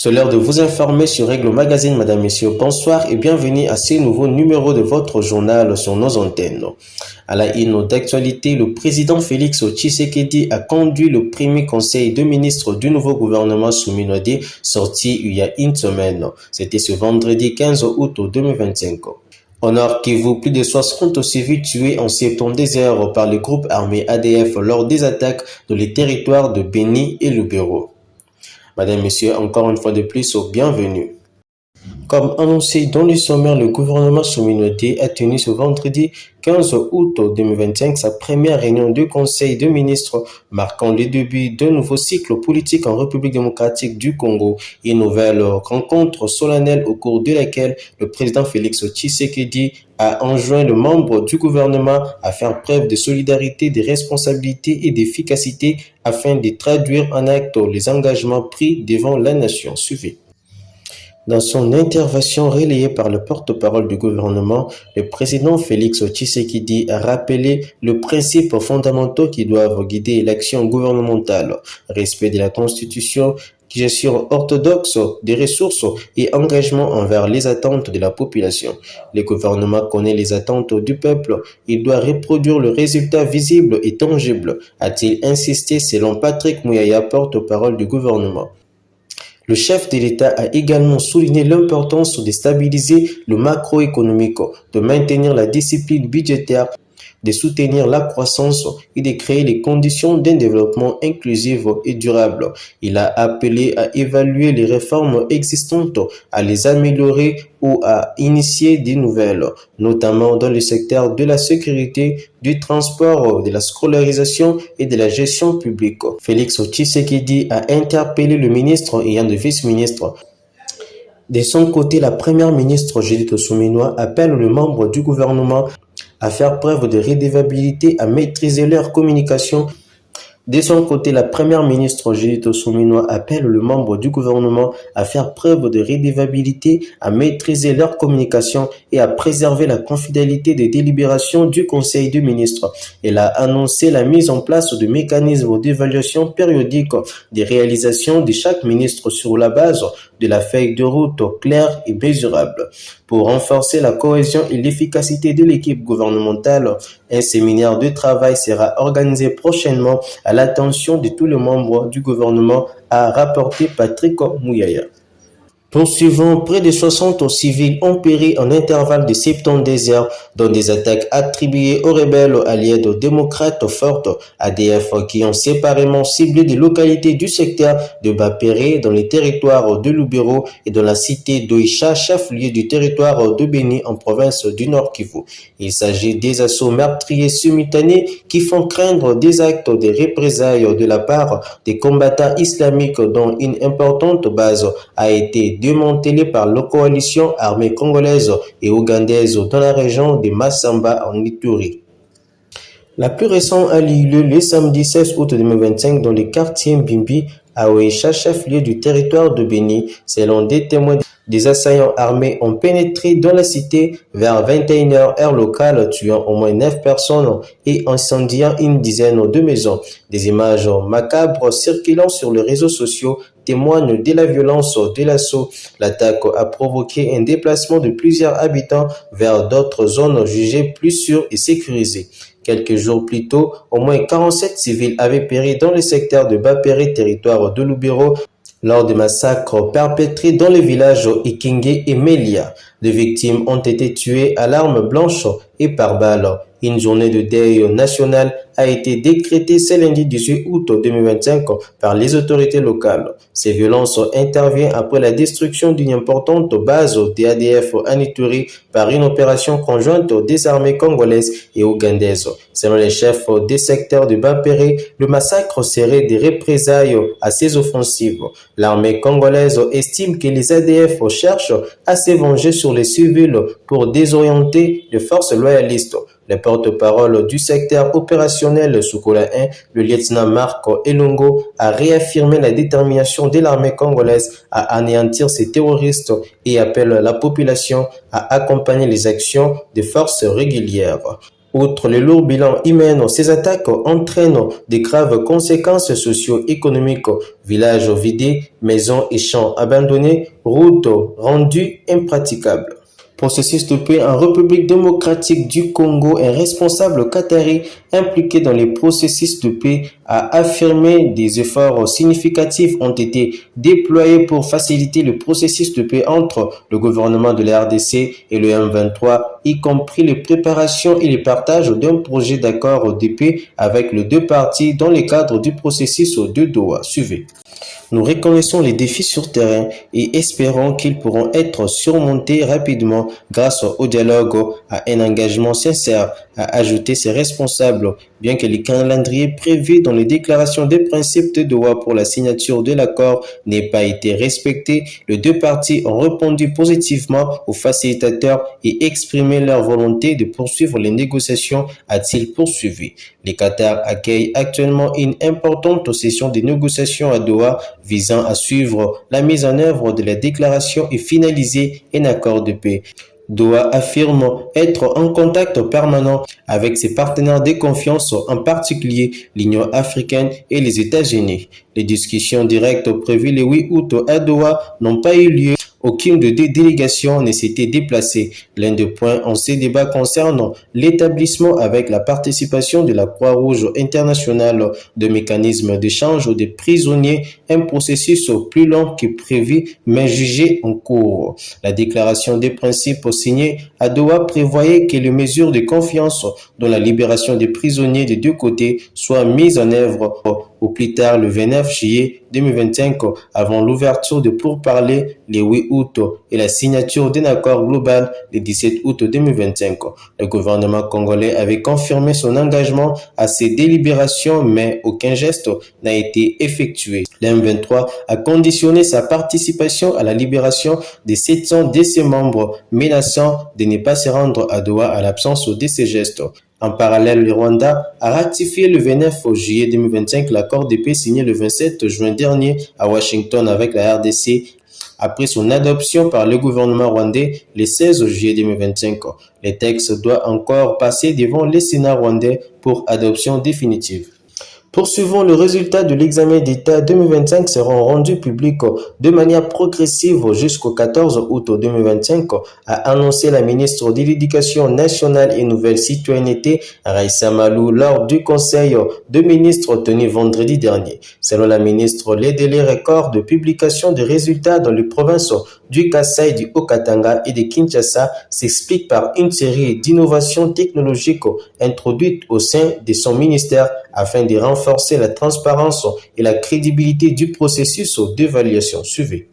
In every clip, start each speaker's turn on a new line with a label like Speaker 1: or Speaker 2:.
Speaker 1: C'est l'heure de vous informer sur Règle Magazine, Madame, Messieurs. Bonsoir et bienvenue à ce nouveau numéro de votre journal sur nos antennes. À la une d'actualité, le président Félix Tshisekedi a conduit le premier conseil de ministres du nouveau gouvernement Souminode sorti il y a une semaine. C'était ce vendredi 15 août 2025. Au Nord Kivu, plus de 60 civils tués en septembre désert par le groupe armé ADF lors des attaques dans les territoires de Beni et Lubero. Madame, Messieurs, encore une fois de plus, bienvenue. Comme annoncé dans le sommaire, le gouvernement Souminode a tenu ce vendredi 15 août 2025 sa première réunion de conseil de ministres marquant le début d'un nouveau cycle politique en République démocratique du Congo. Une nouvelle rencontre solennelle au cours de laquelle le président Félix Tshisekedi a enjoint les membres du gouvernement à faire preuve de solidarité, de responsabilité et d'efficacité afin de traduire en actes les engagements pris devant la nation. Suivez. Dans son intervention relayée par le porte-parole du gouvernement, le président Félix Tshisekedi a rappelé le principe fondamentaux qui doivent guider l'action gouvernementale, respect de la Constitution, gestion orthodoxe des ressources et engagement envers les attentes de la population. Le gouvernement connaît les attentes du peuple, il doit reproduire le résultat visible et tangible, a-t-il insisté selon Patrick Muyaya, porte-parole du gouvernement. Le chef de l'État a également souligné l'importance de stabiliser le macroéconomique, de maintenir la discipline budgétaire, de soutenir la croissance et de créer les conditions d'un développement inclusif et durable. Il a appelé à évaluer les réformes existantes, à les améliorer ou à initier de nouvelles, notamment dans le secteur de la sécurité, du transport, de la scolarisation et de la gestion publique. Félix Tshisekedi a interpellé le ministre et un des vice-ministres. De son côté, la première ministre Judith Suminwa appelle les membres du gouvernement à faire preuve de redevabilité, à maîtriser leur communication. De son côté, la première ministre Judith Suminwa appelle les membres du gouvernement à faire preuve de redevabilité, à maîtriser leur communication et à préserver la confidentialité des délibérations du Conseil des ministres. Elle a annoncé la mise en place de mécanismes d'évaluation périodique des réalisations de chaque ministre sur la base de la feuille de route claire et mesurable. Pour renforcer la cohésion et l'efficacité de l'équipe gouvernementale, un séminaire de travail sera organisé prochainement à l'attention de tous les membres du gouvernement, a rapporté Patrick Muyaya. Poursuivant, près de 60 civils ont péri en intervalle de septembre désert dans des attaques attribuées aux rebelles alliés aux démocrates fortes ADF qui ont séparément ciblé des localités du secteur de Bapéré dans les territoires de Lubero et dans la cité d'Oicha, chef-lieu du territoire de Beni en province du Nord Kivu. Il s'agit des assauts meurtriers simultanés qui font craindre des actes de représailles de la part des combattants islamiques dont une importante base a été démantelée par la coalition armée congolaise et ougandaise dans la région de Massamba en Ituri. La plus récente a eu lieu le samedi 16 août 2025 dans le quartier Mbimbi à Oicha, chef-lieu du territoire de Beni. Selon des témoins, des assaillants armés ont pénétré dans la cité vers 21h heure locale, tuant au moins 9 personnes et incendiant une dizaine de maisons. Des images macabres circulant sur les réseaux sociaux témoignent de la violence de l'assaut. L'attaque a provoqué un déplacement de plusieurs habitants vers d'autres zones jugées plus sûres et sécurisées. Quelques jours plus tôt, au moins 47 civils avaient péri dans le secteur de Bapéré, territoire de Lubero, lors des massacres perpétrés dans les villages Ikenge et Melia. Les victimes ont été tuées à l'arme blanche et par balle. Une journée de deuil national a été décrétée ce lundi 18 août 2025 par les autorités locales. Ces violences interviennent après la destruction d'une importante base des ADF en Ituri par une opération conjointe des armées congolaises et ougandaises. Selon les chefs des secteurs de Bapéré, le massacre serait des représailles à ces offensives. L'armée congolaise estime que les ADF cherchent à se venger sur les civils pour désorienter les forces loyalistes. Le porte-parole du secteur opérationnel Sokola 1, le lieutenant Marc Elongo, a réaffirmé la détermination de l'armée congolaise à anéantir ces terroristes et appelle la population à accompagner les actions des forces régulières. Outre le lourd bilan humain, ces attaques entraînent de graves conséquences socio-économiques. Villages vidés, maisons et champs abandonnés, routes rendues impraticables. Processus de paix en République démocratique du Congo, un responsable qatari impliqué dans les processus de paix a affirmé des efforts significatifs ont été déployés pour faciliter le processus de paix entre le gouvernement de la RDC et le M23, y compris les préparations et le partage d'un projet d'accord de paix avec les deux parties dans le cadre du processus de Doha. Suivez. Nous reconnaissons les défis sur terrain et espérons qu'ils pourront être surmontés rapidement grâce au dialogue, à un engagement sincère, a ajouté ces responsables. Bien que le calendrier prévu dans les déclarations des principes de Doha pour la signature de l'accord n'ait pas été respecté, les deux parties ont répondu positivement aux facilitateurs et exprimé leur volonté de poursuivre les négociations, a-t-il poursuivi. Le Qatar accueille actuellement une importante session de négociations à Doha visant à suivre la mise en œuvre de la déclaration et finaliser un accord de paix. Doha affirme être en contact permanent avec ses partenaires de confiance, en particulier l'Union africaine et les États-Unis. Les discussions directes prévues le 8 août à Doha n'ont pas eu lieu. Aucune des deux délégations ne s'était déplacée. L'un des points en ces débats concerne l'établissement avec la participation de la Croix-Rouge internationale de mécanismes d'échange des prisonniers, un processus plus long que prévu mais jugé en cours. La déclaration des principes signée à Doha prévoyait que les mesures de confiance dans la libération des prisonniers des deux côtés soient mises en œuvre au plus tard le 29 juillet 2025 avant l'ouverture de pourparlers le 8 août et la signature d'un accord global le 17 août 2025. Le gouvernement congolais avait confirmé son engagement à ces délibérations, mais aucun geste n'a été effectué. Le M23 a conditionné sa participation à la libération de 700 de ses membres, menaçant de ne pas se rendre à Doha à l'absence de ces gestes. En parallèle, le Rwanda a ratifié le 29 juillet 2025 l'accord de paix signé le 27 juin dernier à Washington avec la RDC après son adoption par le gouvernement rwandais le 16 juillet 2025. Le texte doit encore passer devant le Sénat rwandais pour adoption définitive. Poursuivons le résultat de l'examen d'État 2025 seront rendus publics de manière progressive jusqu'au 14 août 2025, a annoncé la ministre de l'Éducation nationale et nouvelle citoyenneté, Raissa Malou, lors du conseil de ministres tenu vendredi dernier. Selon la ministre, les délais records de publication des résultats dans les provinces du Kasaï, du Haut-Katanga et de Kinshasa s'expliquent par une série d'innovations technologiques introduites au sein de son ministère afin de renforcer la transparence et la crédibilité du processus d'évaluation. Suivez.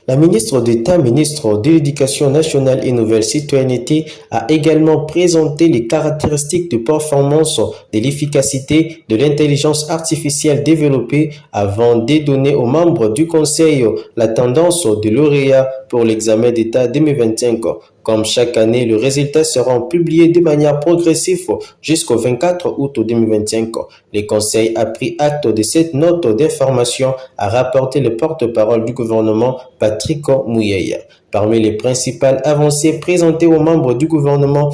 Speaker 1: La ministre d'État, ministre de l'Éducation nationale et nouvelle citoyenneté, a également présenté les caractéristiques de performance, de l'efficacité de l'intelligence artificielle développée avant de donner aux membres du Conseil la tendance de lauréat pour l'examen d'État 2025. Comme chaque année, les résultats seront publiés de manière progressive jusqu'au 24 août 2025. Le Conseil a pris acte de cette note d'information, a rapporté le porte-parole du gouvernement, Patrick Muyaya. Parmi les principales avancées présentées aux membres du gouvernement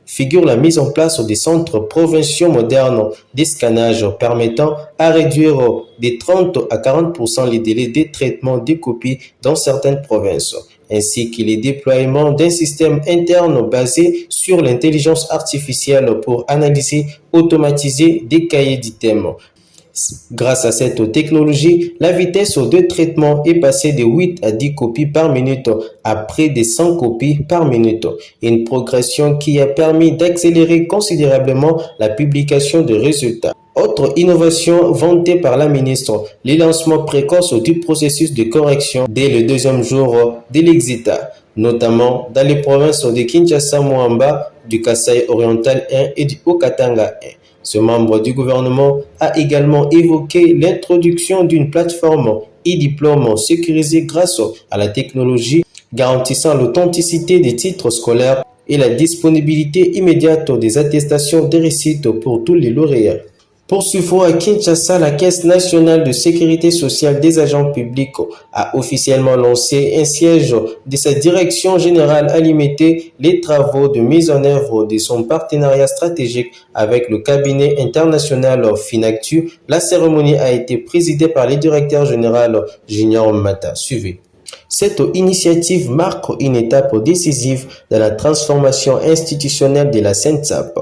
Speaker 1: figure la mise en place des centres provinciaux modernes d'escannage permettant à réduire de 30 à 40% les délais de traitement des copies dans certaines provinces, ainsi que le déploiement d'un système interne basé sur l'intelligence artificielle pour analyser, automatiser des cahiers d'items. Grâce à cette technologie, la vitesse de traitement est passée de 8 à 10 copies par minute à près de 100 copies par minute, une progression qui a permis d'accélérer considérablement la publication de résultats. Autre innovation vantée par la ministre, le lancement précoce du processus de correction dès le deuxième jour de l'exita, notamment dans les provinces de Kinshasa-Moamba, du Kasaï oriental 1 et du Haut-Katanga 1. Ce membre du gouvernement a également évoqué l'introduction d'une plateforme e-diplôme sécurisée grâce à la technologie garantissant l'authenticité des titres scolaires et la disponibilité immédiate des attestations de réussite pour tous les lauréats. Poursuivons à Kinshasa, la Caisse nationale de sécurité sociale des agents publics a officiellement lancé un siège de sa direction générale à limiter les travaux de mise en œuvre de son partenariat stratégique avec le cabinet international Finactu. La cérémonie a été présidée par le directeur général Junior Mata. Suivez. Cette initiative marque une étape décisive dans la transformation institutionnelle de la SENSAP,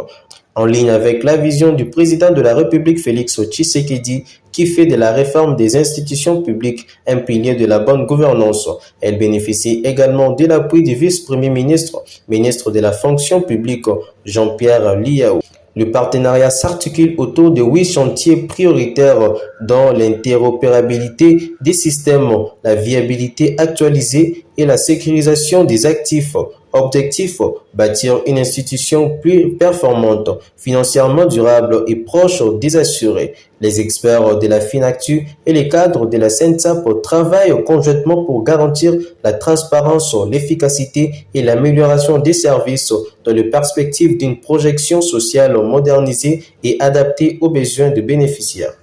Speaker 1: en ligne avec la vision du président de la République Félix Tshisekedi qui fait de la réforme des institutions publiques un pilier de la bonne gouvernance. Elle bénéficie également de l'appui du vice-premier ministre, ministre de la fonction publique Jean-Pierre Liao. Le partenariat s'articule autour de 8 chantiers prioritaires dont l'interopérabilité des systèmes, la viabilité actualisée et la sécurisation des actifs. Objectif, bâtir une institution plus performante, financièrement durable et proche des assurés. Les experts de la Finactu et les cadres de la SENSAP travaillent conjointement pour garantir la transparence, l'efficacité et l'amélioration des services dans les perspectives d'une projection sociale modernisée et adaptée aux besoins des bénéficiaires.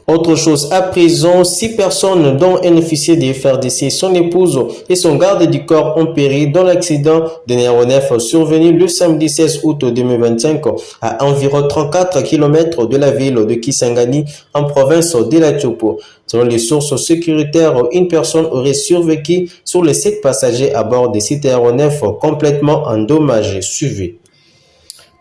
Speaker 1: Autre chose, à présent, 6 personnes dont un officier des FRDC, son épouse et son garde du corps ont péri dans l'accident d'un aéronef survenu le samedi 16 août 2025 à environ 34 km de la ville de Kisangani en province de la Chopo. Selon les sources sécuritaires, une personne aurait survécu sur les 7 passagers à bord de cet aéronef complètement endommagé. Suivi.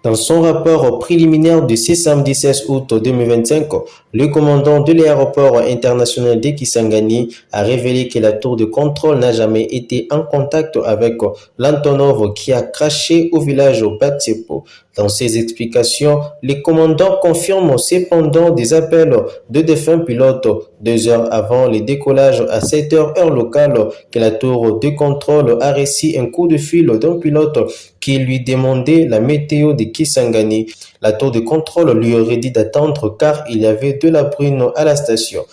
Speaker 1: Dans son rapport préliminaire de ce samedi 16 août 2025, le commandant de l'aéroport international de Kisangani a révélé que la tour de contrôle n'a jamais été en contact avec l'Antonov qui a crashé au village Batsepo. Dans ses explications, le commandant confirme cependant des appels de défunts pilotes 2 heures avant le décollage à 7 heures heure locale que la tour de contrôle a reçu un coup de fil d'un pilote qui lui demandait la météo de Kisangani. La tour de contrôle lui aurait dit d'attendre car il y avait de la bruine à la station.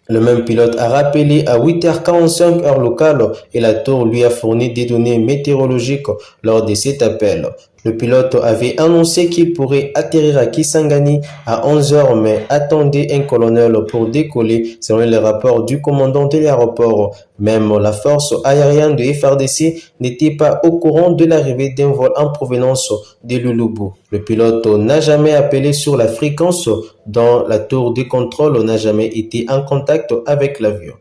Speaker 1: Le même pilote a rappelé à 8h45 heure locale et la tour lui a fourni des données météorologiques lors de cet appel. Le pilote avait annoncé qu'il pourrait atterrir à Kisangani à 11h mais attendait un colonel pour décoller selon les rapports du commandant de l'aéroport. Même la force aérienne de FRDC n'était pas au courant de l'arrivée d'un vol en provenance de Lulubu. Le pilote n'a jamais appelé sur la fréquence dont la tour de contrôle n'a jamais été en contact avec l'avion.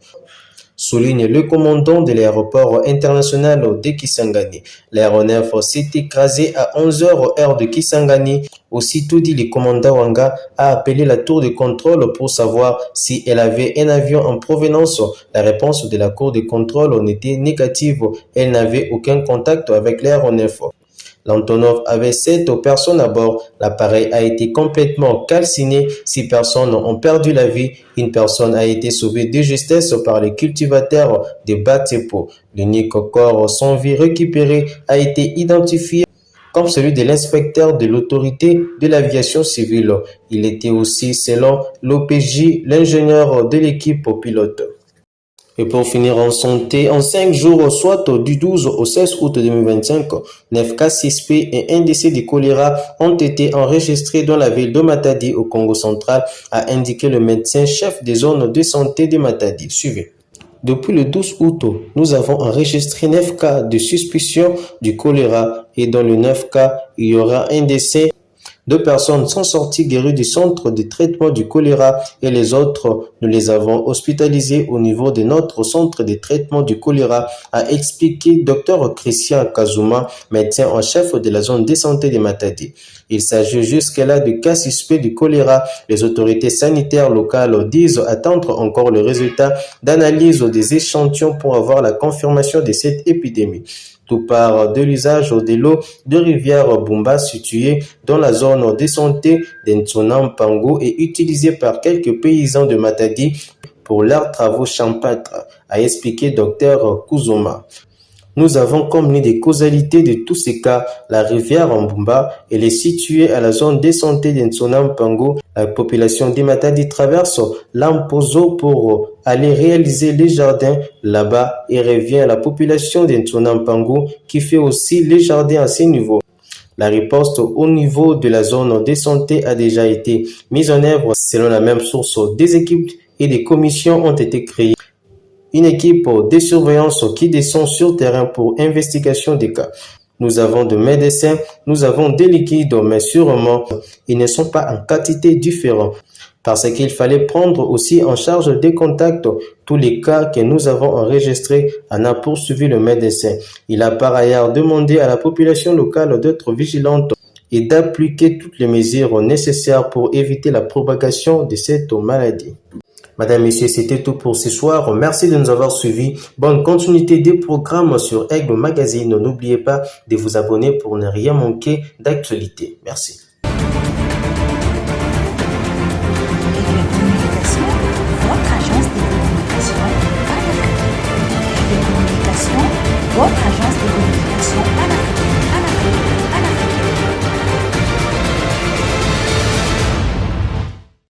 Speaker 1: Souligne le commandant de l'aéroport international de Kisangani. L'aéronef s'est écrasé à 11h heure de Kisangani. Aussitôt dit, le commandant Wanga a appelé la tour de contrôle pour savoir si elle avait un avion en provenance. La réponse de la cour de contrôle n'était négative. Elle n'avait aucun contact avec l'aéronef. L'Antonov avait 7 personnes à bord. L'appareil a été complètement calciné. 6 personnes ont perdu la vie. Une personne a été sauvée de justesse par les cultivateurs de Batsepo. L'unique corps sans vie récupéré a été identifié comme celui de l'inspecteur de l'autorité de l'aviation civile. Il était aussi, selon l'OPJ, l'ingénieur de l'équipe pilote. Et pour finir en santé, en 5 jours, soit du 12 au 16 août 2025, 9 cas suspects et un décès de choléra ont été enregistrés dans la ville de Matadi au Congo central, a indiqué le médecin-chef des zones de santé de Matadi. Suivez. Depuis le 12 août, nous avons enregistré 9 cas de suspicion du choléra et dans les 9 cas, il y aura un décès. 2 personnes sont sorties guéries du centre de traitement du choléra et les autres, nous les avons hospitalisées au niveau de notre centre de traitement du choléra, a expliqué Dr Christian Kazuma, médecin en chef de la zone de santé de Matadi. Il s'agit jusque-là de cas suspects du choléra. Les autorités sanitaires locales disent attendre encore le résultat d'analyse des échantillons pour avoir la confirmation de cette épidémie. Tout part de l'usage de l'eau de rivière Bumba située dans la zone de santé d'Ntsonampango et utilisée par quelques paysans de Matadi pour leurs travaux champêtres, a expliqué Dr Kuzuma. Nous avons comme l'une des causalités de tous ces cas la rivière Mbumba. Elle est située à la zone de santé d'Ntsonampango. La population de Matadi traverse l'Ampozo pour aller réaliser les jardins là-bas et revient à la population d'Ntsonampango qui fait aussi les jardins à ce niveau. La riposte au niveau de la zone de santé a déjà été mise en œuvre. Selon la même source, des équipes et des commissions ont été créées. Une équipe de surveillance qui descend sur terrain pour investigation des cas. Nous avons de médecins, nous avons des liquides, mais sûrement, ils ne sont pas en quantité différente. Parce qu'il fallait prendre aussi en charge des contacts. Tous les cas que nous avons enregistrés en a poursuivi le médecin. Il a par ailleurs demandé à la population locale d'être vigilante et d'appliquer toutes les mesures nécessaires pour éviter la propagation de cette maladie. Madame, Messieurs, c'était tout pour ce soir. Merci de nous avoir suivis. Bonne continuité des programmes sur Aigle Magazine. N'oubliez pas de vous abonner pour ne rien manquer d'actualité. Merci.